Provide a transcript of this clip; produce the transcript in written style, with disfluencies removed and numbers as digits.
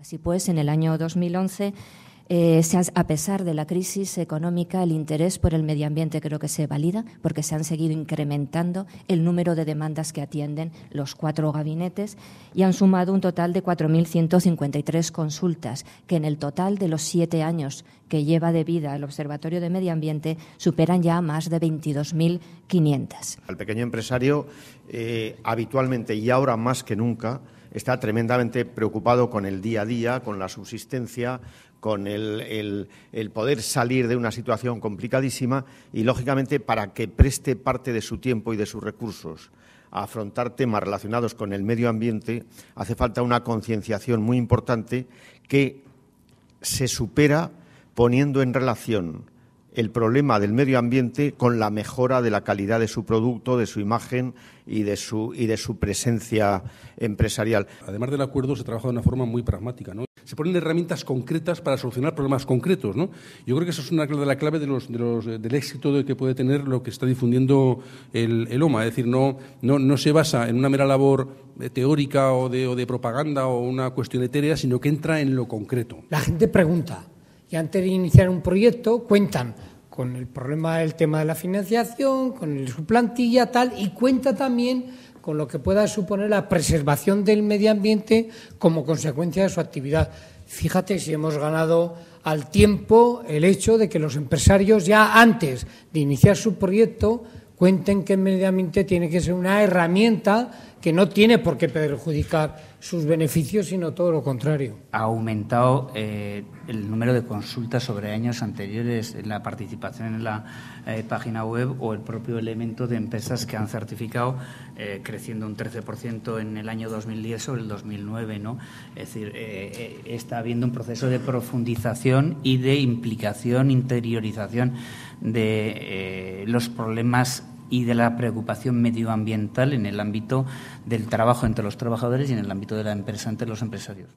Así pues, en el año 2011, a pesar de la crisis económica, el interés por el medio ambiente creo que se valida, porque se han seguido incrementando el número de demandas que atienden los 4 gabinetes y han sumado un total de 4.153 consultas, que en el total de los 7 años que lleva de vida el Observatorio de Medio Ambiente superan ya más de 22.500. El pequeño empresario habitualmente y ahora más que nunca está tremendamente preocupado con el día a día, con la subsistencia, con el poder salir de una situación complicadísima y, lógicamente, para que preste parte de su tiempo y de sus recursos a afrontar temas relacionados con el medio ambiente, hace falta una concienciación muy importante que se supera poniendo en relación el problema del medio ambiente con la mejora de la calidad de su producto, de su imagen y de su presencia empresarial. Además del acuerdo, se trabaja de una forma muy pragmática, ¿no? Se ponen herramientas concretas para solucionar problemas concretos, ¿no? Yo creo que eso es una de la clave del éxito que puede tener lo que está difundiendo el OMA. Es decir, no se basa en una mera labor teórica o de propaganda o una cuestión etérea, sino que entra en lo concreto. La gente pregunta. Y antes de iniciar un proyecto cuentan con el problema del tema de la financiación, con su plantilla, tal, y cuenta también con lo que pueda suponer la preservación del medio ambiente como consecuencia de su actividad. Fíjate si hemos ganado al tiempo el hecho de que los empresarios ya antes de iniciar su proyecto cuenten que el medio ambiente tiene que ser una herramienta que no tiene por qué perjudicar sus beneficios, sino todo lo contrario. Ha aumentado el número de consultas sobre años anteriores, en la participación en la página web o el propio elemento de empresas que han certificado, creciendo un 13% en el año 2010 sobre el 2009, ¿no? Es decir, está habiendo un proceso de profundización y de implicación, interiorización de los problemas y de la preocupación medioambiental en el ámbito del trabajo entre los trabajadores y en el ámbito de la empresa entre los empresarios.